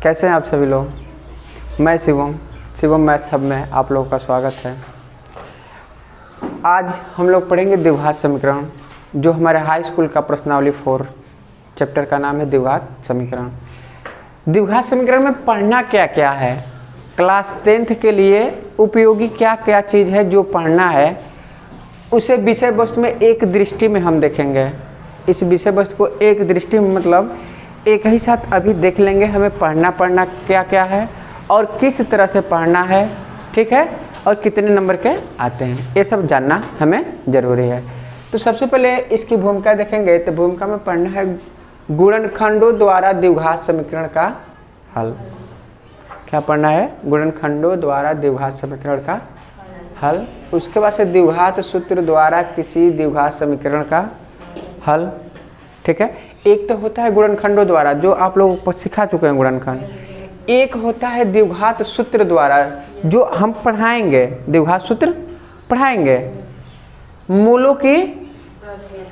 कैसे हैं आप सभी लोग। मैं शिवम मैथ्स हब में आप लोगों का स्वागत है। आज हम लोग पढ़ेंगे द्विघात समीकरण, जो हमारे हाई स्कूल का प्रश्नावली 4 चैप्टर का नाम है द्विघात समीकरण। द्विघात समीकरण में पढ़ना क्या क्या है, क्लास 10th के लिए उपयोगी क्या क्या चीज़ है जो पढ़ना है, उसे विषय वस्तु में एक दृष्टि में हम देखेंगे। इस विषय वस्तु को एक दृष्टि में मतलब एक ही साथ अभी देख लेंगे। हमें पढ़ना क्या क्या है और किस तरह से पढ़ना है, ठीक है, और कितने नंबर के आते हैं, ये सब जानना हमें ज़रूरी है। तो सबसे पहले इसकी भूमिका देखेंगे। तो भूमिका में पढ़ना है गुणनखंडों द्वारा द्विघात समीकरण का हल। क्या पढ़ना है? गुणनखंडों द्वारा द्विघात समीकरण का हल। उसके बाद से द्विघात सूत्र द्वारा किसी द्विघात समीकरण का हल, ठीक है। एक तो होता है गुणनखंडों द्वारा, जो आप लोगों को सिखा चुके हैं गुणनखंड। एक होता है द्विघात सूत्र द्वारा, जो हम पढ़ाएंगे, द्विघात सूत्र पढ़ाएंगे। मूलों की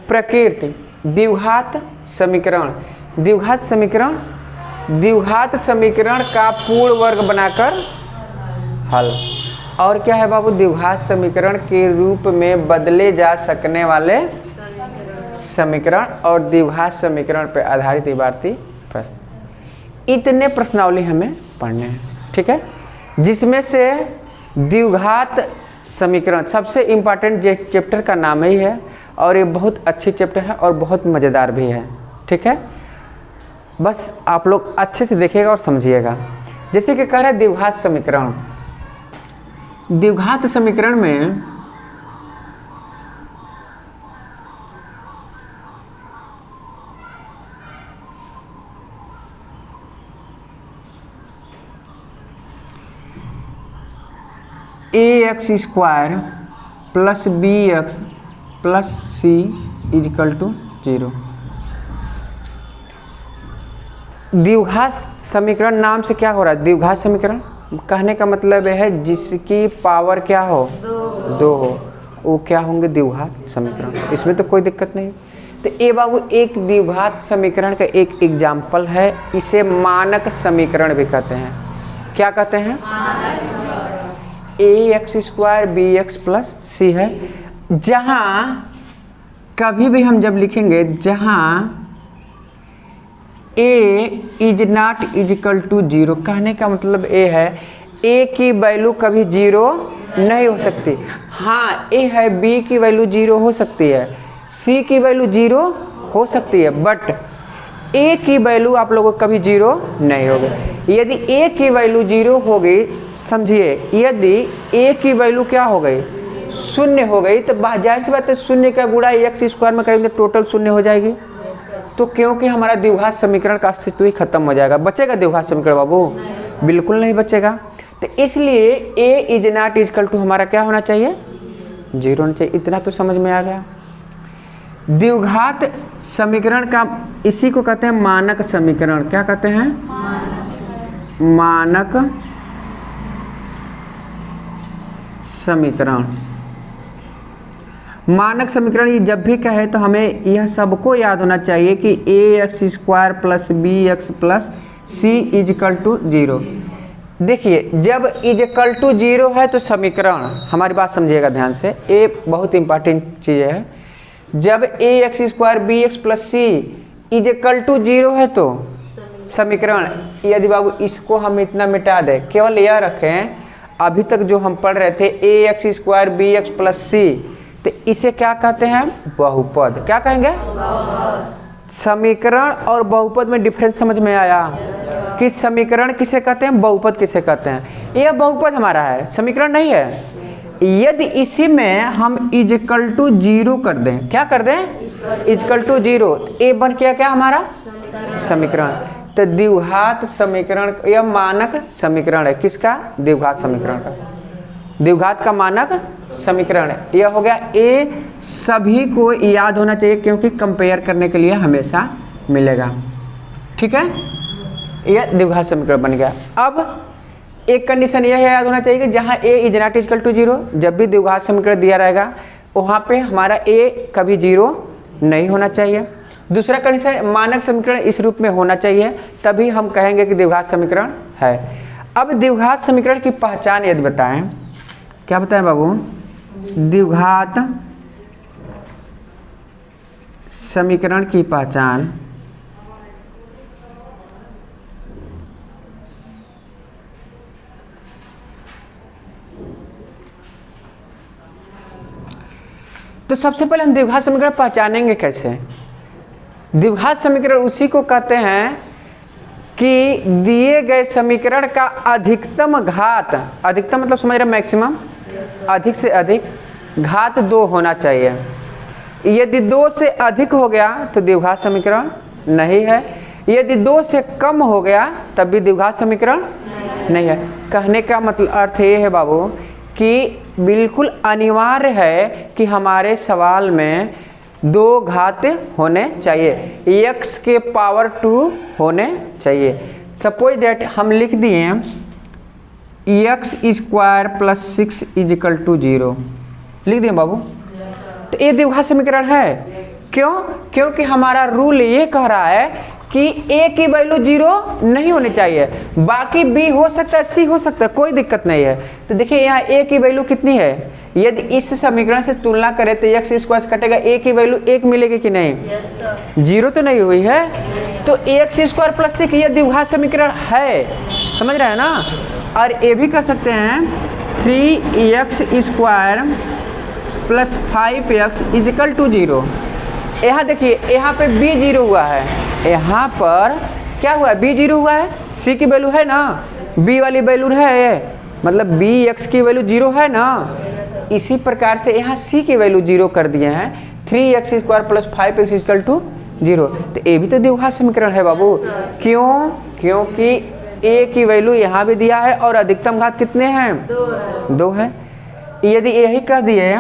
प्रकृति, द्विघात समीकरण, द्विघात समीकरण का पूर्ण वर्ग बनाकर हल। और क्या है बाबू? द्विघात समीकरण के रूप में बदले जा सकने वाले समीकरण और द्विघात समीकरण पर आधारित इबारती प्रश्न। इतने प्रश्नावली हमें पढ़ने हैं, ठीक है, जिसमें से द्विघात समीकरण सबसे इम्पॉर्टेंट चैप्टर का नाम ही है और ये बहुत अच्छी चैप्टर है और बहुत मज़ेदार भी है, ठीक है। बस आप लोग अच्छे से देखिएगा और समझिएगा। जैसे कि कह रहे हैं द्विघात समीकरण, द्विघात समीकरण में ax² plus bx plus c is equal to 0। द्विघात समीकरण नाम से क्या हो रहा है? द्विघात समीकरण कहने का मतलब है जिसकी पावर क्या हो? 2 हो, वो क्या होंगे? द्विघात समीकरण। इसमें तो कोई दिक्कत नहीं। तो ये बाबू एक द्विघात समीकरण का एक एग्जाम्पल है। इसे मानक समीकरण भी कहते हैं। क्या कहते हैं? ax² bx प्लस c है। जहाँ कभी भी हम जब लिखेंगे, जहाँ a is not equal to 0, कहने का मतलब a है a की वैल्यू कभी 0 नहीं हो सकती। हाँ, a है, b की वैल्यू 0 हो सकती है, c की वैल्यू 0 हो सकती है, बट a की वैल्यू आप लोगों को कभी 0 नहीं होगी। यदि a की वैल्यू 0 हो गई, समझिए, यदि a की वैल्यू क्या हो गई? 0 हो गई, तो जाहिर सी बात है 0 का गुणा x² में करेंगे टोटल 0 हो जाएगी। तो क्योंकि हमारा द्विघात समीकरण का अस्तित्व ही खत्म हो जाएगा। बचेगा द्विघात समीकरण बाबू? बिल्कुल नहीं बचेगा। तो इसलिए a is not equal to हमारा क्या होना चाहिए? 0 होना चाहिए। इतना तो समझ में आ गया। द्विघात समीकरण का इसी को कहते हैं मानक समीकरण। क्या कहते हैं? मानक समीकरण। मानक समीकरण ये जब भी कहे तो हमें यह सबको याद होना चाहिए कि ax² plus bx plus c is equal to 0। देखिए, जब इजकल टू 0 है तो समीकरण, हमारी बात समझिएगा ध्यान से, ये बहुत इंपॉर्टेंट चीज़ है। जब ax² bx plus c is equal to 0 है तो समीकरण। यदि बाबू इसको हम इतना मिटा दें, केवल यह रखें, अभी तक जो हम पढ़ रहे थे ax² bx प्लस c, तो इसे क्या कहते हैं? बहुपद। क्या कहेंगे? समीकरण और बहुपद में डिफरेंस समझ में आया? कि समीकरण किसे कहते हैं, बहुपद किसे कहते हैं। यह बहुपद हमारा है, समीकरण नहीं है। यदि इसी में हम इजकल टू 0 कर दें, क्या कर दें? इजकल टू 0, ए बन किया क्या हमारा? समीकरण। तो द्विघात समीकरण यह मानक समीकरण है। किसका? द्विघात समीकरण का। द्विघात का मानक समीकरण है। यह हो गया। ए सभी को याद होना चाहिए क्योंकि कंपेयर करने के लिए हमेशा मिलेगा, ठीक है। यह द्विघात समीकरण बन गया। अब एक कंडीशन यह याद होना चाहिए कि जहाँ a is not equal to 0, जब भी द्विघात समीकरण दिया रहेगा वहाँ पे हमारा a कभी 0 नहीं होना चाहिए। दूसरा कंडीशन मानक समीकरण इस रूप में होना चाहिए, तभी हम कहेंगे कि द्विघात समीकरण है। अब द्विघात समीकरण की पहचान यदि बताएं, क्या बताएं बाबू? द्विघात समीकरण की पहचान तो सबसे पहले हम द्विघात समीकरण पहचानेंगे कैसे? द्विघात समीकरण उसी को कहते हैं कि दिए गए समीकरण का अधिकतम घात, अधिकतम मतलब समझ रहे मैक्सिमम, अधिक से अधिक घात 2 होना चाहिए। यदि 2 से अधिक हो गया तो द्विघात समीकरण नहीं है, यदि 2 से कम हो गया तब भी द्विघात समीकरण नहीं है। कहने का मतलब अर्थ ये है बाबू कि बिल्कुल अनिवार्य है कि हमारे सवाल में 2 घात होने चाहिए, x के पावर 2 होने चाहिए। सपोज दैट हम लिख दिए x square plus 6 is equal to 0, लिख दिए बाबू। तो ये द्विघात समीकरण है। क्यों? क्योंकि हमारा रूल ये कह रहा है कि a की वैल्यू 0 नहीं होनी चाहिए, बाकी b हो सकता है, c हो सकता है, कोई दिक्कत नहीं है। तो देखिए यहाँ a की वैल्यू कितनी है, यदि इस समीकरण से तुलना करें तो x स्क्वायर कटेगा, a की वैल्यू 1 मिलेगी कि नहीं? Yes sir. 0 तो नहीं हुई है, तो x स्क्वायर प्लस 6 ये द्विघात समीकरण है, समझ रहे हैं ना। और ये भी कह सकते हैं 3x square plus 5x is equal to 0। यहाँ देखिए यहाँ पे b 0 हुआ है, यहाँ पर क्या हुआ है, b 0 हुआ है, c की वैल्यू है ना, b वाली वैल्यू है, मतलब b x की वैल्यू 0 है ना। इसी प्रकार से यहाँ c की वैल्यू 0 कर दिए हैं, 3x square plus 5x equal to 0। तो ये भी तो द्विघात समीकरण है बाबू। क्यों? क्योंकि a की वैल्यू यहाँ भी दिया है और अधिकतम घात कितने हैं? 2 है। यदि यही कह दिए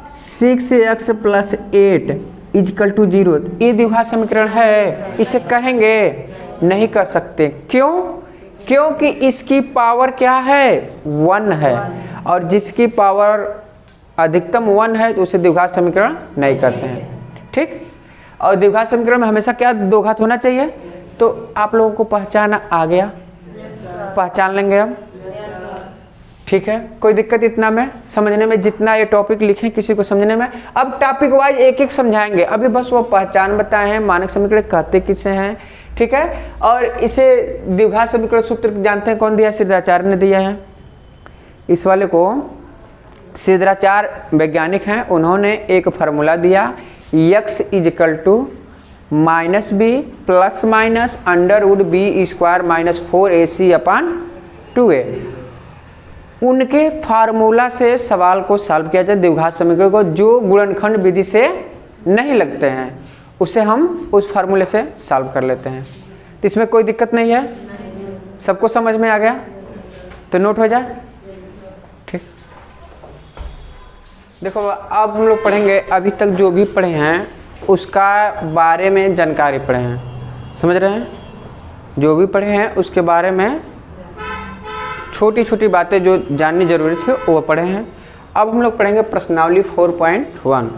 6x प्लस 8 इक्वल टू 0, ये द्विघात समीकरण है, इसे कहेंगे? नहीं कर सकते। क्यों? क्योंकि इसकी पावर क्या है? 1 है, और जिसकी पावर अधिकतम 1 है तो उसे द्विघात समीकरण नहीं करते हैं। ठीक। और द्विघात समीकरण में हमेशा क्या 2 घात होना चाहिए। तो आप लोगों को पहचान आ गया, पहचान लेंगे अब, ठीक है। कोई दिक्कत इतना में समझने में, जितना ये टॉपिक लिखे किसी को समझने में। अब टॉपिक वाइज एक एक समझाएंगे, अभी बस वो पहचान बताए हैं, मानक समीकरण कहते किसे हैं, ठीक है। और इसे द्विघात समीकरण सूत्र जानते हैं कौन दिया? सिद्धाचार्य ने दिया है। इस वाले को सिद्धाचार्य वैज्ञानिक हैं, उन्होंने एक फार्मूला दिया, x is equal to minus B plus minus under root B square minus 4ac upon 2a। उनके फार्मूला से सवाल को सॉल्व किया जाए, द्विघात समीकरण को, जो गुणनखंड विधि से नहीं लगते हैं उसे हम उस फार्मूले से सॉल्व कर लेते हैं। तो इसमें कोई दिक्कत नहीं है, सबको समझ में आ गया? तो नोट हो जाए, ठीक। देखो अब हम लोग पढ़ेंगे, अभी तक जो भी पढ़े हैं उसका बारे में जानकारी पढ़े हैं, समझ रहे हैं? जो भी पढ़े हैं उसके बारे में छोटी छोटी बातें जो जाननी जरूरी थी वो पढ़े हैं। अब हम लोग पढ़ेंगे प्रश्नावली 4.1।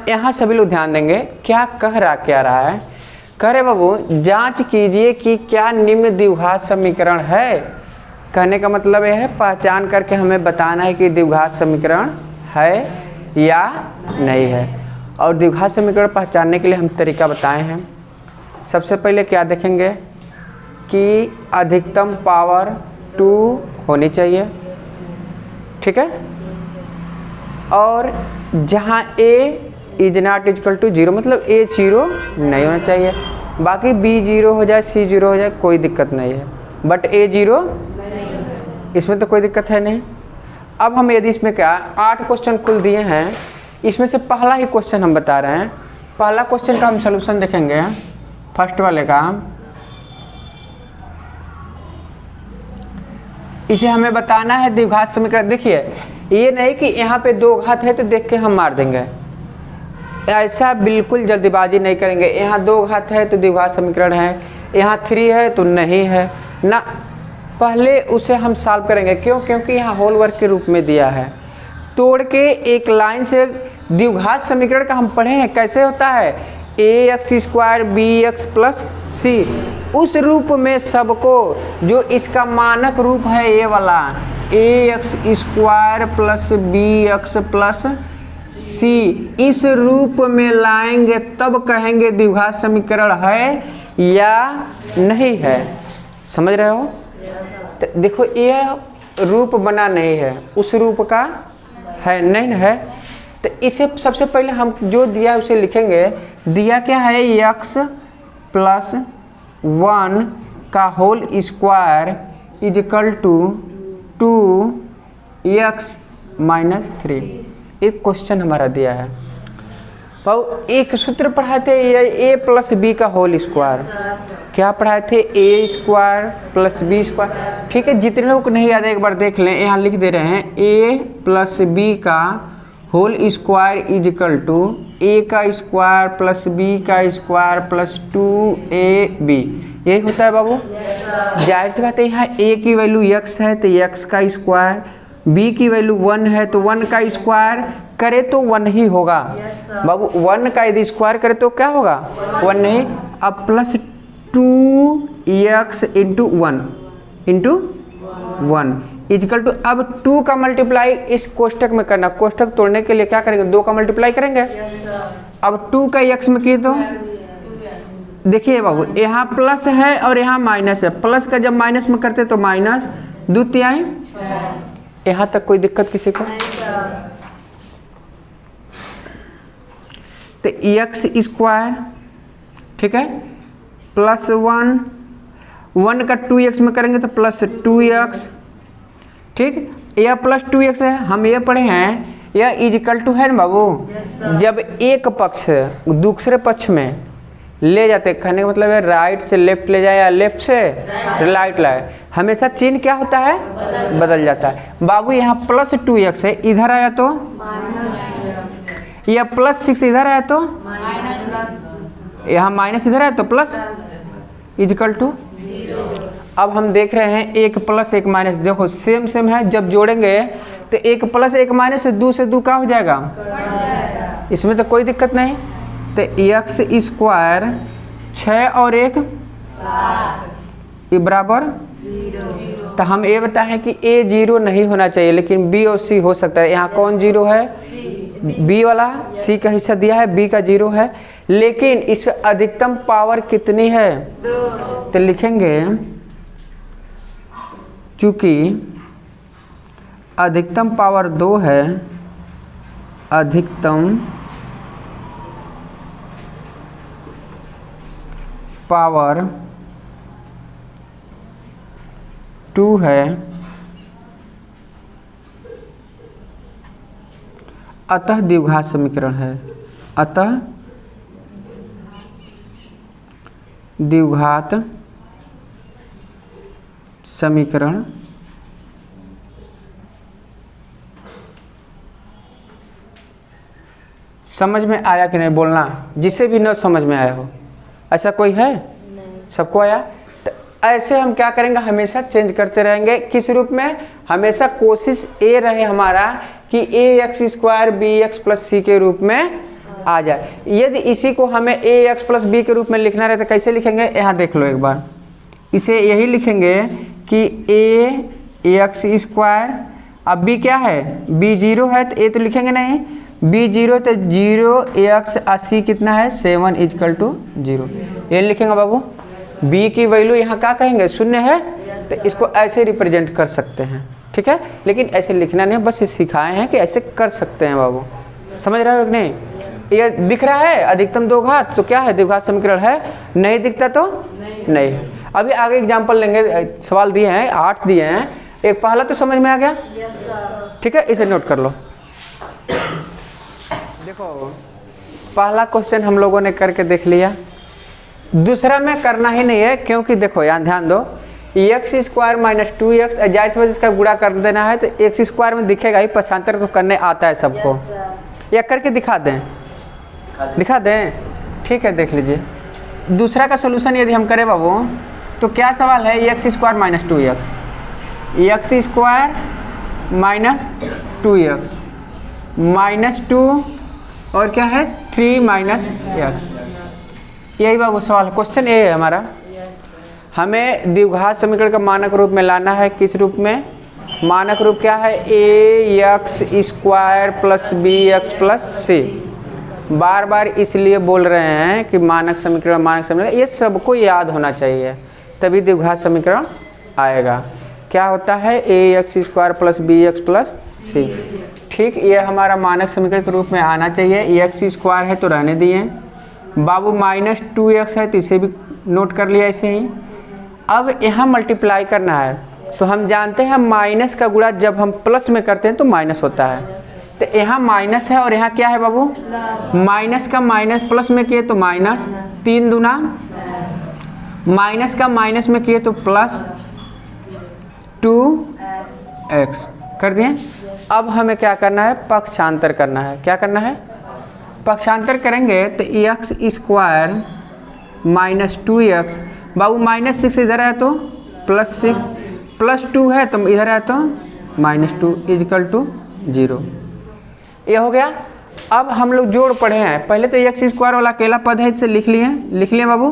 यहाँ सभी लोग ध्यान देंगे, क्या कह रहा है? कह रहे बाबू जांच कीजिए कि क्या निम्न द्विघात समीकरण है। कहने का मतलब यह है पहचान करके हमें बताना है कि द्विघात समीकरण है या नहीं है। और द्विघात समीकरण पहचानने के लिए हम तरीका बताए हैं। सबसे पहले क्या देखेंगे कि अधिकतम पावर 2 होनी चाहिए, ठीक है। और जहाँ a is not equal to 0, मतलब a 0 नहीं होना चाहिए, बाकी b 0 हो जाए, c 0 हो जाए, कोई दिक्कत नहीं है, बट a 0 इसमें तो कोई दिक्कत है नहीं। अब हम यदि इसमें क्या 8 क्वेश्चन कुल दिए हैं, इसमें से पहला ही क्वेश्चन हम बता रहे हैं। पहला क्वेश्चन का हम सलूशन देखेंगे, फर्स्ट वाले का। इसे हमें बताना है द्विघात समीकरण। देखिए ये नहीं कि यहाँ पे 2 घात है तो देख के हम मार देंगे, ऐसा बिल्कुल जल्दीबाजी नहीं करेंगे। यहाँ 2 घात है तो द्विघात समीकरण है, यहाँ 3 है तो नहीं है ना, पहले उसे हम सॉल्व करेंगे। क्यों? क्योंकि यहाँ होल वर्क के रूप में दिया है। तोड़ के एक लाइन से द्विघात समीकरण का हम पढ़े हैं कैसे होता है, ax स्क्वायर bx प्लस सी, उस रूप में सबको, जो इसका मानक रूप है ये वाला ax square plus bx plus सी, इस रूप में लाएंगे तब कहेंगे द्विघात समीकरण है या नहीं है। समझ रहे हो? तो देखो ये रूप बना नहीं है, उस रूप का है नहीं है। तो इसे सबसे पहले हम जो दिया है उसे लिखेंगे। दिया क्या है? x प्लस 1 का whole square is equal to 2x minus 3। एक क्वेश्चन हमारा दिया है, भाव एक सूत्र पढ़ाए थे ए प्लस बी का होल स्क्वायर। क्या पढ़ाए थे? ए स्क्वायर प्लस बी स्क्वायर। ठीक है, जितने लोग को नहीं याद है एक बार देख लें, यहाँ लिख दे रहे हैं ए प्लस बी का होल स्क्वायर इजिकल टू ए का स्क्वायर प्लस बी का स्क्वायर प्लस 2ab। यही होता है बाबू। जाहिर सी बात है, यहाँ ए की वैल्यू x है तो x का स्क्वायर, b की वैल्यू 1 है तो 1 का स्क्वायर करे तो 1 ही होगा बाबू। 1 का यदि स्क्वायर करे तो क्या होगा? 1 नहीं। अब plus 2x into 1 is equal to, अब 2 का मल्टीप्लाई इस कोष्टक में करना। कोष्टक तोड़ने के लिए क्या करेंगे? 2 का मल्टीप्लाई करेंगे। अब 2 का x में किए तो देखिए बाबू, यहाँ प्लस है और यहाँ माइनस है। प्लस का जब माइनस में करते तो माइनस 2×3। यहाँ तक कोई दिक्कत किसी को? तो x स्क्वायर, ठीक है, प्लस 1 का 2x में करेंगे तो प्लस 2x। ठीक, यह प्लस 2x है, हम ये पढ़े हैं यह इजिकल टू है ना बाबू। जब एक पक्ष दूसरे पक्ष में ले जाते, कहने का मतलब है राइट से लेफ्ट ले जाए या लेफ्ट से राइट लाए, हमेशा चिन्ह क्या होता है? बदल जाता है बाबू। यहाँ प्लस 2x है, इधर आया तो या प्लस 6 इधर आया तो यहाँ माइनस इधर आया तो प्लस इजिकल टू। अब हम देख रहे हैं एक प्लस एक माइनस, देखो सेम है, जब जोड़ेंगे तो एक प्लस एक माइनस से 2 क्या हो जाएगा? इसमें तो कोई दिक्कत नहीं। तो x स्क्वायर 6 और 1 बराबर, तो हम ये बताएं कि a 0 नहीं होना चाहिए लेकिन b और c हो सकता है। यहाँ कौन 0 है? b वाला, c का हिस्सा दिया है, b का 0 है, लेकिन इस अधिकतम पावर कितनी है? तो लिखेंगे चूंकि अधिकतम पावर 2 है, अधिकतम पावर 2 है, अतः द्विघात समीकरण है। अतः द्विघात समीकरण समझ में आया कि नहीं? बोलना, जिसे भी न समझ में आया हो। ऐसा कोई है? सबको आया? तो ऐसे हम क्या करेंगे? हमेशा चेंज करते रहेंगे। किस रूप में? हमेशा कोशिश ये रहे हमारा कि ax square bx plus c के रूप में आ जाए। यदि इसी को हमें ax प्लस b के रूप में लिखना रहे तो कैसे लिखेंगे? यहाँ देख लो एक बार, इसे यही लिखेंगे कि ax स्क्वायर, अब b क्या है? b 0 है तो a तो लिखेंगे नहीं, b 0 तो 0x c कितना है? 7 इजकल टू 0। ये लिखेंगे बाबू। b की वैल्यू यहाँ क्या कहेंगे? 0 है, तो इसको ऐसे रिप्रेजेंट कर सकते हैं। ठीक है, लेकिन ऐसे लिखना नहीं, बस ये सिखाए हैं कि ऐसे कर सकते हैं बाबू। समझ रहे हो कि नहीं? ये दिख रहा है अधिकतम 2 घात, तो क्या है? द्विघात समीकरण है। नहीं दिखता तो नहीं है। अभी आगे एग्जाम्पल लेंगे, सवाल दिए हैं 8 दिए हैं। एक पहला तो समझ में आ गया? ठीक है, इसे नोट कर लो। देखो पहला क्वेश्चन हम लोगों ने करके देख लिया, दूसरा में करना ही नहीं है, क्योंकि देखो यहाँ ध्यान दो, एक्स स्क्वायर माइनस 2x, जाहिर सी बात इसका गुणा कर देना है तो एक्स स्क्वायर में दिखेगा ही, पक्षांतर तो करने आता है सबको। या करके दिखा दें? दिखा दें? ठीक है, देख लीजिए। दूसरा का सोल्यूशन यदि हम करें बाबू तो क्या सवाल है? X square minus 2x, x square minus 2x minus 2 और क्या है 3 माइनस एक्स। यही बाबू सवाल, क्वेश्चन ये है हमारा। हमें द्विघात समीकरण का मानक रूप में लाना है। किस रूप में? मानक रूप क्या है? A x square plus b x plus c. बार बार इसलिए बोल रहे हैं कि मानक समीकरण ये सबको याद होना चाहिए, तभी द्विघात समीकरण आएगा। क्या होता है? A x square plus b x plus c. ठीक, ये हमारा मानक समीकरण के रूप में आना चाहिए। एक्स स्क्वायर है तो रहने दिए बाबू, माइनस 2x है तो इसे भी नोट कर लिया ऐसे ही। अब यहाँ मल्टीप्लाई करना है, तो हम जानते हैं माइनस का गुणा जब हम प्लस में करते हैं तो माइनस होता है। तो यहाँ माइनस है और यहाँ क्या है बाबू? माइनस का माइनस प्लस में किए तो माइनस, 3 दूना माइनस का माइनस में किए तो प्लस 2x कर दिए। अब हमें क्या करना है? पक्षांतर करना है। क्या करना है? पक्षांतर करेंगे तो एक्स स्क्वायर माइनस 2x, बाबू माइनस 6 इधर है तो प्लस 6, प्लस 2 है तो इधर है तो माइनस 2 इजिकल टू 0। ये हो गया। अब हम लोग जोड़ पढ़े हैं, पहले तो एक्स स्क्वायर वाला अकेला पद है, इसे लिख लिए बाबू,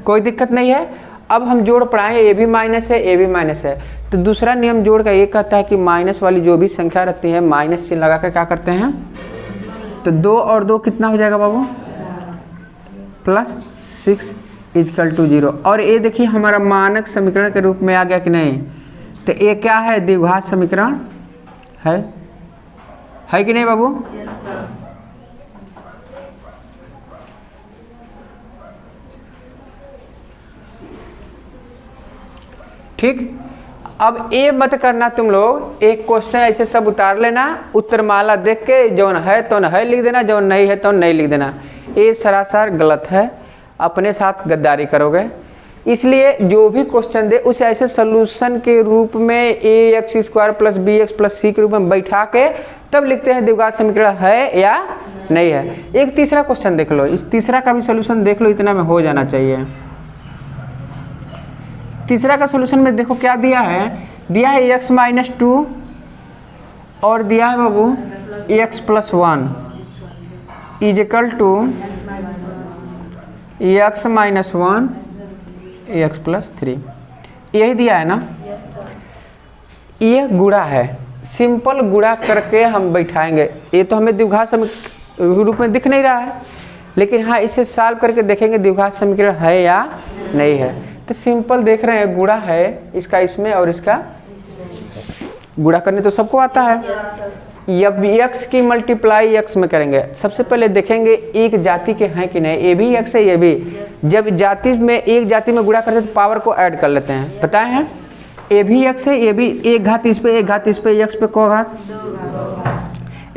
कोई दिक्कत नहीं है। अब हम जोड़ पढ़ाएं, ए भी माइनस है, ए भी माइनस है। तो दूसरा नियम जोड़ का ये कहता है कि माइनस वाली जो भी संख्या रहती है माइनस चिन्ह लगा कर क्या करते हैं, तो 2 और 2 कितना हो जाएगा बाबू? Plus 6 is equal to 0। और ये देखिए हमारा मानक समीकरण के रूप में आ गया कि नहीं? तो ये क्या है? द्विघात समीकरण है कि नहीं बाबू? ठीक। अब ये मत करना तुम लोग, एक क्वेश्चन ऐसे सब उतार लेना, उत्तरमाला देख के जौन है तो है लिख देना, जौन नहीं है तो नहीं लिख देना। ये सरासर गलत है, अपने साथ गद्दारी करोगे। इसलिए जो भी क्वेश्चन दे उसे ऐसे सोल्यूशन के रूप में a x square plus b x plus c के रूप में बैठा के तब लिखते हैं द्विघात समीकरण है या नहीं है। एक तीसरा क्वेश्चन देख लो, इस तीसरा का भी सोल्यूशन देख लो, इतना में हो जाना चाहिए। तीसरा का सोल्यूशन में देखो क्या दिया है एक्स माइनस 2 और दिया है बाबू x plus 1 is equal to x minus 1 x plus 3, यही दिया है ना। ये गुणा है, सिंपल गुणा करके हम बैठाएंगे। ये तो हमें द्विघात समीकरण रूप में दिख नहीं रहा है, लेकिन हाँ इसे सॉल्व करके देखेंगे द्विघात समीकरण है या नहीं है। तो सिंपल देख रहे हैं, गुणा है इसका इसमें और इसका गुणा करने तो सबको आता है। अब एक्स की मल्टीप्लाई एक्स में करेंगे। सबसे पहले देखेंगे एक जाति के हैं कि नहीं, ए भी एक्स है ये भी। जब जाति में एक जाति में गुणा करते हैं तो पावर को ऐड कर लेते हैं, बताए हैं। ए भी एक्स है, ये भी एक घात इस पे, एक घात इस पे, एक्स पे को घात,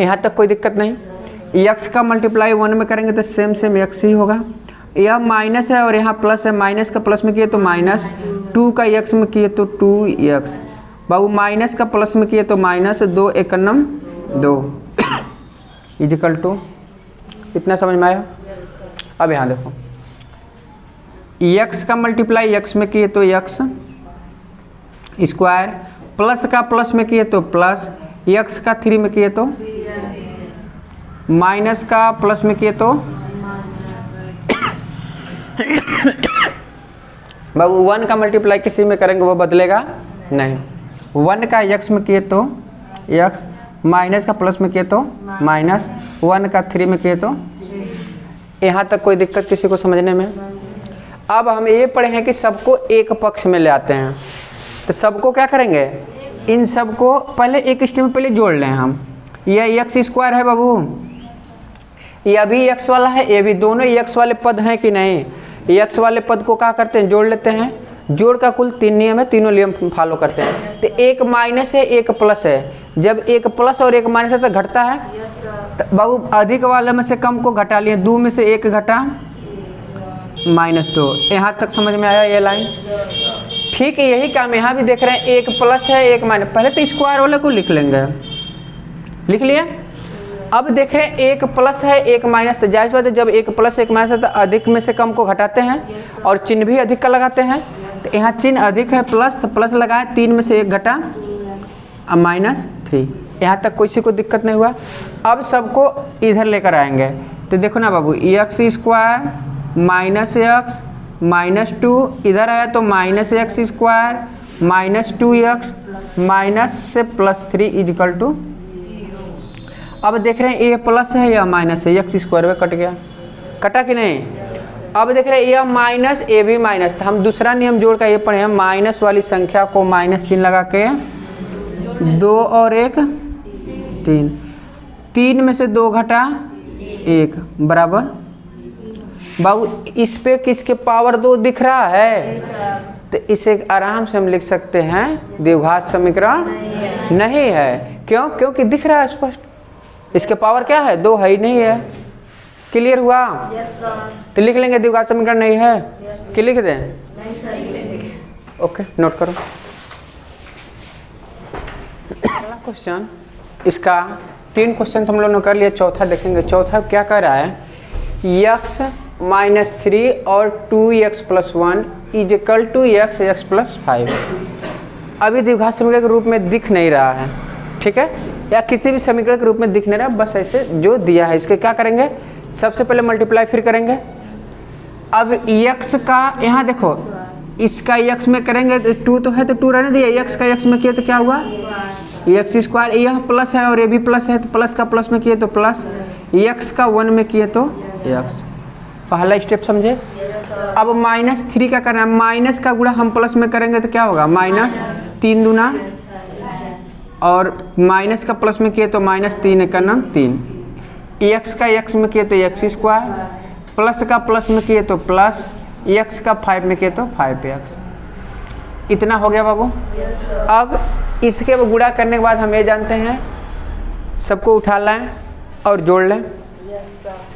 यहाँ तक कोई दिक्कत नहीं। एक्स का मल्टीप्लाई 1 में करेंगे तो सेम एक्स ही होगा। यह माइनस है और यहाँ प्लस है, माइनस का प्लस में किए तो माइनस, 2 का एक्स में किए तो 2x, बाबू माइनस का प्लस में किए तो माइनस, 2 एकनम 2 इजिकल टू, इतना समझ में आया। अब यहाँ देखो x का मल्टीप्लाई x में किए तो x स्क्वायर, प्लस का प्लस में किए तो प्लस, x का 3 में किए तो माइनस का प्लस में किए तो बाबू 1 का मल्टीप्लाई किसी में करेंगे वो बदलेगा नहीं। 1 का x में किए तो x, माइनस का प्लस में किए तो माइनस, 1 का 3 में किए तो, यहाँ तक कोई दिक्कत किसी को समझने में। अब हम ये पढ़े हैं कि सबको एक पक्ष में ले आते हैं, तो सबको क्या करेंगे, इन सबको पहले एक स्टेप में पहले जोड़ लें हम। यह एक्स स्क्वायर है बाबू, यह भी एक्स वाला है, ये भी, दोनों एक्स वाले पद हैं कि नहीं। एक्स वाले पद को क्या करते हैं, जोड़ लेते हैं। जोड़ का कुल 3 नियम है, तीनों नियम फॉलो करते हैं। तो एक माइनस है एक प्लस है, जब एक प्लस और एक माइनस है तो घटता है। तो बाबू अधिक वाले में से कम को घटा लिए, 2 में से 1 घटा -2। यहाँ तक समझ में आया ये लाइन? ठीक है, यही काम यहाँ भी देख रहे हैं, एक प्लस है एक माइनस। पहले तो स्क्वायर वाले को लिख लेंगे, लिख लिया। अब देखें एक प्लस है एक माइनस, तो जाहिर बात है जब एक प्लस एक माइनस है तो अधिक में से कम को घटाते हैं और चिन्ह भी अधिक का लगाते हैं। तो यहाँ चिन्ह अधिक है प्लस, तो प्लस लगाए, 3 में से 1 घटा -3। यहाँ तक किसी को दिक्कत नहीं हुआ। अब सबको इधर लेकर आएंगे, तो देखो ना बाबू x square minus x minus 2, इधर आया तो minus x square minus 2x minus से प्लस 3 इजिकल टू। अब देख रहे हैं ये प्लस है या माइनस है, एक्स स्क्वायर में कट गया, कटा कि नहीं। अब देख रहे हैं यह माइनस ए भी माइनस था, हम दूसरा नियम जोड़ कर ये पढ़े हैं, माइनस वाली संख्या को माइनस चिन्ह लगा के 2 और 1 3, 3 में से 2 घटा 1 बराबर। बाबू इस पे किसके पावर 2 दिख रहा है, तो इसे आराम से हम लिख सकते हैं द्विघात समीकरण नहीं है। क्यों? क्योंकि दिख रहा है स्पष्ट, इसके पावर क्या है 2 है ही नहीं है। क्लियर हुआ? तो लिख लेंगे द्विघात समीकरण नहीं है कि लिख दें? ओके, नोट करो अगला क्वेश्चन। इसका 3 क्वेश्चन तो हम लोग ने कर लिया, चौथा देखेंगे। चौथा क्या कर रहा है, x माइनस 3 और 2x plus 1 is equal to x plus 5। अभी द्विघात समीकरण के रूप में दिख नहीं रहा है, ठीक है, या किसी भी समीकरण के रूप में दिख नहीं रहा, बस ऐसे जो दिया है इसके क्या करेंगे, सबसे पहले मल्टीप्लाई फिर करेंगे। अब x का यहाँ देखो, इसका x में करेंगे तो 2 तो है तो 2 रहने दिया, x का x में किया तो क्या हुआ एक्स स्क्वायर, यह प्लस है और ये भी प्लस है तो प्लस का प्लस में किए तो प्लस, x का 1 में किए तो x। पहला स्टेप समझे। अब माइनस 3 का करना है, माइनस का गुणा हम प्लस में करेंगे तो क्या होगा माइनस 3 दूना, और माइनस का प्लस में किए तो माइनस 3 का नाम 3, एक्स का एक्स में किए तो एक्स स्क्वायर, प्लस का प्लस में किए तो प्लस, एक्स का 5 में किए तो 5x। इतना हो गया बाबू। अब इसके गुणा करने के बाद हम ये जानते हैं, सबको उठा लाएं और जोड़ लें,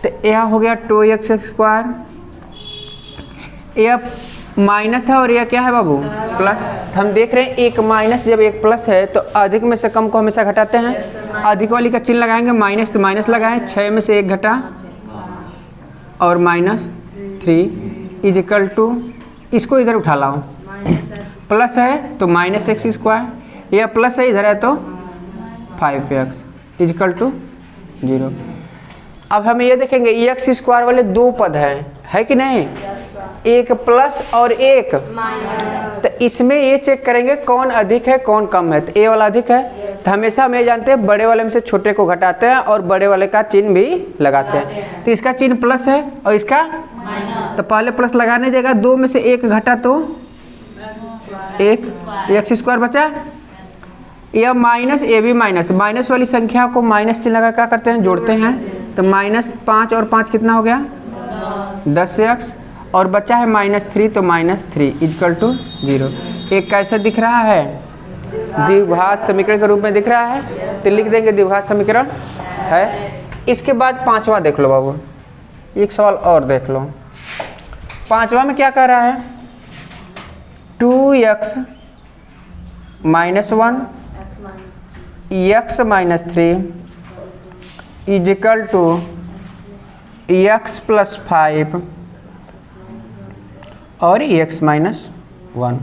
तो यह हो गया 2x स्क्वायर, यह माइनस है और यह क्या है बाबू प्लस। तो हम देख रहे हैं एक माइनस जब एक प्लस है तो अधिक में से कम को हमेशा घटाते हैं, अधिक वाली का चिन्ह लगाएंगे, माइनस तो माइनस लगाएं, 6 में से 1 घटा और माइनस 3 इज इक्वल टू, इसको इधर उठा लाओ, प्लस है तो माइनस एक्स स्क्वायर, यह प्लस है इधर है तो 5x इज इक्वल टू 0। अब हम ये देखेंगे एक्स स्क्वायर वाले 2 पद हैं, है कि नहीं, एक प्लस और एक, तो इसमें ये चेक करेंगे कौन अधिक है कौन कम है, तो ए वाला अधिक है, तो हमेशा हम ये जानते हैं बड़े वाले में से छोटे को घटाते हैं और बड़े वाले का चिन्ह भी लगाते हैं। तो इसका चिन्ह प्लस है और इसका तो पहले प्लस लगाने देगा, 2 में से 1 घटा तो 1 एक्स स्क्वायर बचा, यह माइनस ए भी माइनस, माइनस वाली संख्या को माइनस चिन्ह लगा क्या करते हैं जोड़ते हैं, तो माइनस 5 और 5 कितना हो गया 10x, और बचा है माइनस 3 तो माइनस 3 इजकल टू 0। एक कैसे दिख रहा है, द्विघात समीकरण के रूप में दिख रहा है, तो लिख देंगे द्विघात समीकरण है। इसके बाद 5वां देख लो बाबू, एक सवाल और देख लो। 5वां में क्या कह रहा है, 2x minus 1 x minus 3 is equal to x plus 5 और x माइनस 1।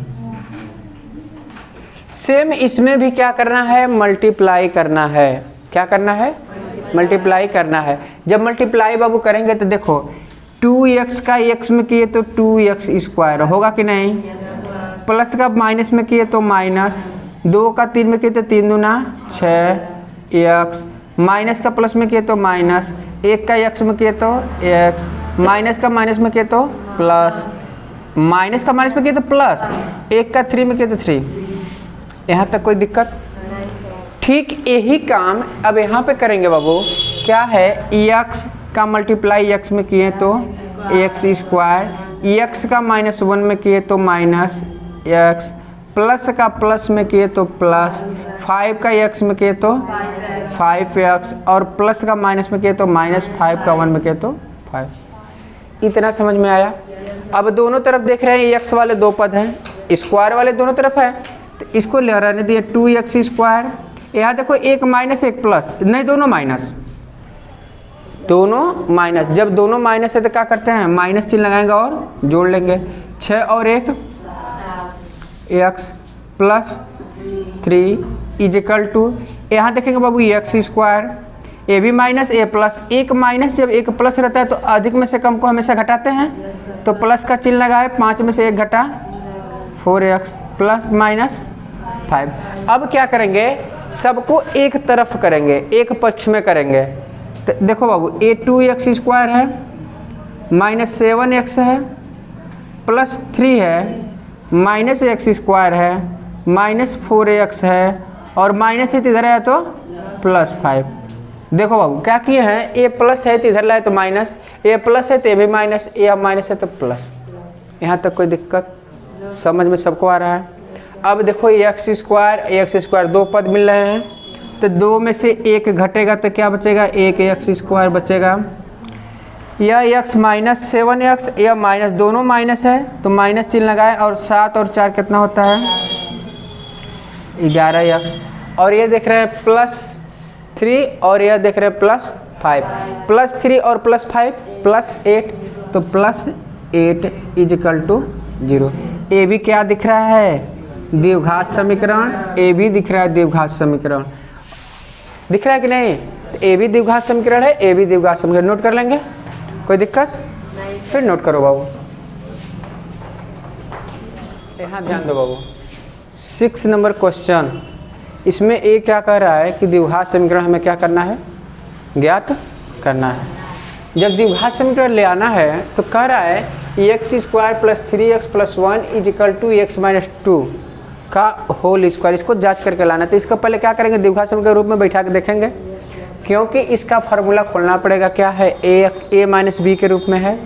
सेम इसमें भी क्या करना है, मल्टीप्लाई करना है। क्या करना है, मल्टीप्लाई करना है। जब मल्टीप्लाई बाबू करेंगे तो देखो 2x का x में किए तो 2x स्क्वायर होगा कि नहीं, प्लस का माइनस में किए तो माइनस, 2 का 3 में किए तो 3 दूना 6x, माइनस का प्लस में किए तो माइनस, 1 का x में किए तो x, माइनस का माइनस में किए तो प्लस, माइनस का माइनस में किए तो प्लस, 1 का 3 में किए तो 3। यहाँ तक कोई दिक्कत? ठीक यही काम अब यहाँ पे करेंगे बाबू। क्या है, x का मल्टीप्लाई x में किए तो x स्क्वायर, x का माइनस 1 में किए तो माइनस x, प्लस का प्लस में किए तो प्लस, 5 का x में किए तो 5x, और प्लस का माइनस में किए तो माइनस, 5 का 1 में किए तो 5। इतना समझ में आया? अब दोनों तरफ देख रहे हैं x वाले 2 पद हैं, स्क्वायर वाले दोनों तरफ है, तो इसको ले रहने दिए 2x स्क्वायर। यहाँ देखो एक माइनस एक प्लस, नहीं दोनों माइनस, दोनों माइनस। जब दोनों माइनस है तो क्या करते हैं, माइनस चिन्ह लगाएंगे और जोड़ लेंगे, 6 और 1 x plus 3 is equal to, यहाँ देखेंगे बाबू x square, A B minus A plus, एक माइनस जब एक प्लस रहता है तो अधिक में से कम को हमेशा घटाते हैं, तो प्लस का चिन्ह लगा है, 5 में से 1 घटा 4x प्लस माइनस 5। अब क्या करेंगे, सबको एक तरफ करेंगे, एक पक्ष में करेंगे। तो देखो बाबू, ए 2x स्क्वायर है माइनस 7x है प्लस 3 है माइनस x स्क्वायर है माइनस 4x है और माइनस है तो इधर है तो प्लस 5। देखो बाबू क्या किए हैं, ए प्लस है तो इधर लाए तो माइनस, ए प्लस है तो ये भी माइनस, ए अब माइनस है तो प्लस। यहाँ तक कोई दिक्कत समझ में सबको आ रहा है। अब देखो एक्स स्क्वायर 2 पद मिल रहे हैं, तो 2 में से 1 घटेगा तो क्या बचेगा, 1 एक्स स्क्वायर बचेगा। यह x माइनस 7x, यह माइनस, दोनों माइनस है तो माइनस चिन्ह लगाए, और 7 और 4 कितना होता है 11x, और ये देख रहे हैं प्लस 3 और यह देख रहे हैं प्लस 5, प्लस 3 और प्लस 5 प्लस 8, तो plus 8 is equal to 0। A B क्या दिख रहा है, द्विघात समीकरण, ए बी दिख रहा है द्विघात समीकरण, दिख रहा है कि नहीं, तो ए बी द्विघात समीकरण है, ए बी द्विघात समीकरण नोट कर लेंगे, कोई दिक्कत, फिर नोट करो बाबू। यहाँ ध्यान दो बाबू, 6 नंबर क्वेश्चन, इसमें ए क्या कह रहा है कि द्विघात समीकरण हमें क्या करना है, ज्ञात करना है। जब द्विघात समीकरण ले आना है तो कह रहा है x square plus 3x plus 1 is equal to x minus 2 का होल स्क्वायर, इसको जांच करके लाना। तो इसको पहले क्या करेंगे, द्विघात समीकरण के रूप में बैठा के देखेंगे, क्योंकि इसका फार्मूला खोलना पड़ेगा, क्या है, ए माइनस बी के रूप में है।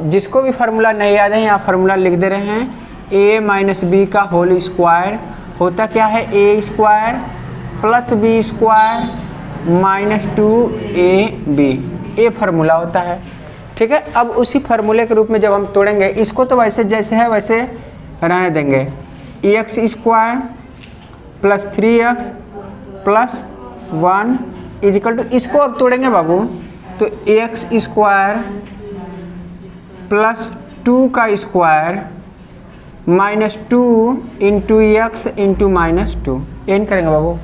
जिसको भी फार्मूला नहीं याद है यहाँ फार्मूला लिख दे रहे हैं, ए माइनस बी का होल स्क्वायर होता क्या है, a square plus b square minus 2ab, ए फार्मूला होता है, ठीक है। अब उसी फार्मूले के रूप में जब हम तोड़ेंगे इसको, तो वैसे जैसे है वैसे रहने देंगे, x square plus 3x plus 1 is equal to, इसको अब तोड़ेंगे बाबू, तो एक्स स्क्वायर प्लस 2 का square minus 2 into x into minus 2, ये करेंगे बाबू,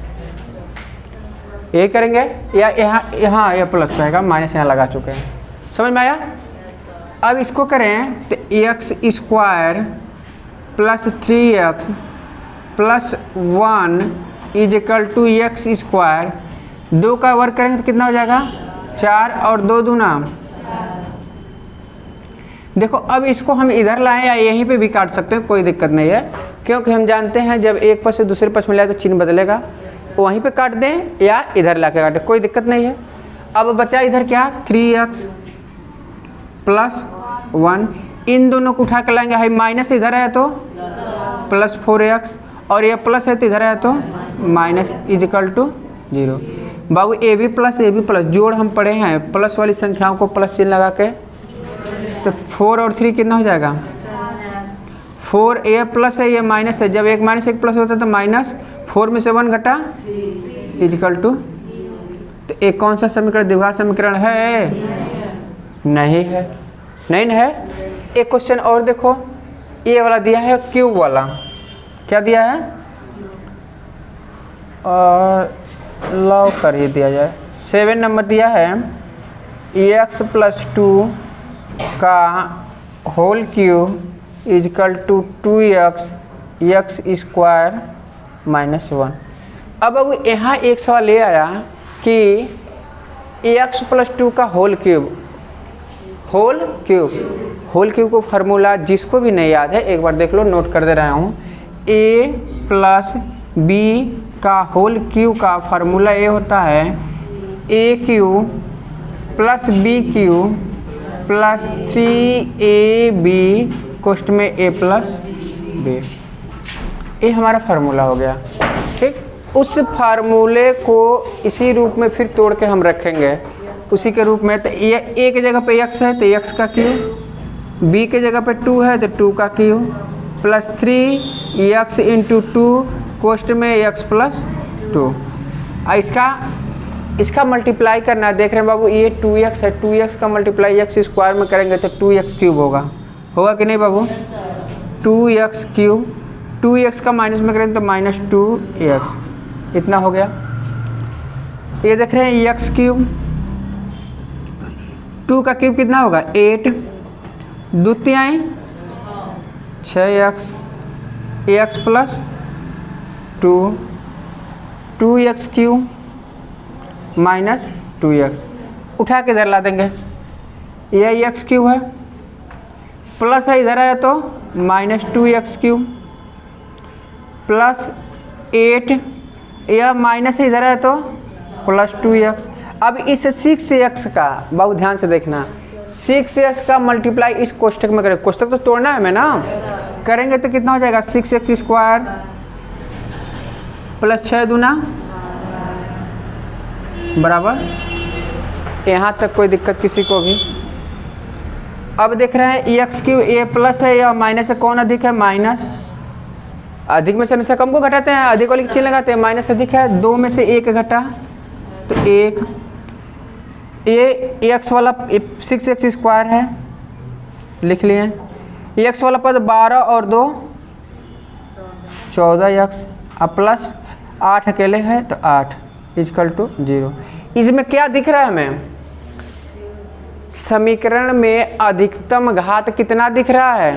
ये करेंगे, या यहाँ यह प्लस रहेगा, माइनस यहाँ लगा चुके हैं, समझ में आया। अब इसको करें तो x square plus 3x plus 1 is equal to x square, 2 का वर्ग करेंगे तो कितना हो जाएगा 4 और 2 दूना। देखो अब इसको हम इधर लाएं या यहीं पे भी काट सकते हैं, कोई दिक्कत नहीं है, क्योंकि हम जानते हैं जब एक पद से दूसरे पद में लाए तो चिन्ह बदलेगा, वहीं पे काट दें या इधर ला के काटें, कोई दिक्कत नहीं है। अब बचा इधर क्या, 3x प्लस 1, इन दोनों को उठा कर लाएंगे, हाई माइनस इधर है तो प्लस 4x और यह प्लस है तो इधर है तो माइनस इजिकल टू 0। बाबू ए बी प्लस जोड़ हम पढ़े हैं, प्लस वाली संख्याओं को प्लस चिन्ह लगा के, तो 4 और 3 कितना हो जाएगा 4, ए प्लस है ये माइनस है, जब एक माइनस एक प्लस होता है तो माइनस 4 में से 1 घटा इजिकल टू, तो एक कौन सा समीकरण द्विघात समीकरण है, नहीं है, नहीं है। एक क्वेश्चन और देखो, ये वाला दिया है क्यूब वाला, क्या दिया है, और लॉ कर ही दिया जाए, 7 नंबर दिया है एक्स प्लस 2 का whole cube is equal to 2x x square minus 1। अब यहाँ एक सवाल ले आया कि एक्स प्लस 2 का होल क्यूब को फार्मूला जिसको भी नहीं याद है एक बार देख लो, नोट कर दे रहा हूँ, a प्लस बी का होल क्यूब का फार्मूला ये होता है a cube plus b cube plus 3ab कोष्ट में a प्लस b, ये हमारा फार्मूला हो गया, ठीक। उस फार्मूले को इसी रूप में फिर तोड़ के हम रखेंगे उसी के रूप में, तो ये a के जगह पे x है तो x का क्यूब, b के जगह पे 2 है तो 2 का क्यूब प्लस 3x इंटू 2 कोष्ट में x प्लस 2। इसका मल्टीप्लाई करना है, देख रहे हैं बाबू ये 2x है, 2x का मल्टीप्लाई x स्क्वायर में करेंगे तो 2x क्यूब होगा कि नहीं बाबू, 2x क्यूब, 2x का माइनस में करेंगे तो माइनस 2x, इतना हो गया। ये देख रहे हैं एक्स क्यूब, 2 का क्यूब कितना होगा 8, द्वितीयाएं 6x, x plus 2x cube minus 2x उठा के इधर ला देंगे, यह एक्स क्यूब है, प्लस है इधर आया तो माइनस 2x क्यूब प्लस 8, यह माइनस है इधर आया तो प्लस 2x। अब इस 6x का बहुत ध्यान से देखना, 6x का मल्टीप्लाई इस कोष्टक में करें, कोष्टक तो तोड़ना है हमें ना, करेंगे तो कितना हो जाएगा 6x स्क्वायर प्लस 6 दूना बराबर, यहाँ तक कोई दिक्कत किसी को भी। अब देख रहे हैं एक्स क्यूब, ए प्लस है या माइनस है, कौन अधिक है माइनस, अधिक में से हमेशा कम को घटाते हैं, अधिक वाली चिन्ह लगाते हैं, माइनस अधिक है, 2 में से 1 घटा तो 1, ये एक्स वाला 6x स्क्वायर है लिख लिए, एक्स वाला पद 12 और 2 14x, अब प्लस 8 अकेले है तो 8 इजकल टू 0। इसमें क्या दिख रहा है हमें, समीकरण में अधिकतम घात कितना दिख रहा है,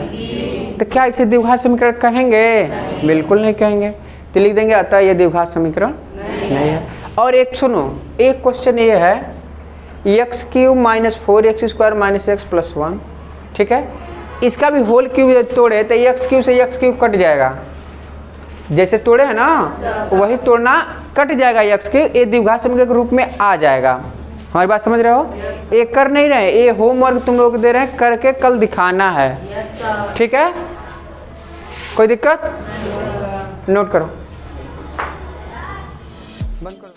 तो क्या इसे द्विघात समीकरण कहेंगे, बिल्कुल नहीं कहेंगे, तो लिख देंगे अतः ये द्विघात समीकरण नहीं है। और एक सुनो, एक क्वेश्चन ये है x cube minus 4x square minus x plus 1, ठीक है, इसका भी होल क्यूब तोड़े तो एक्स क्यूब से एक्स क्यूब कट जाएगा, जैसे तोड़े है ना वही तोड़ना, कट जाएगा एक्स क्यूब, ये द्विघात समीकरण के रूप में आ जाएगा। हमारी बात समझ रहे हो, ये कर नहीं रहे, ये होमवर्क तुम लोग दे रहे हैं, करके कल दिखाना है, ठीक है, कोई दिक्कत, नोट करो, बंद करो।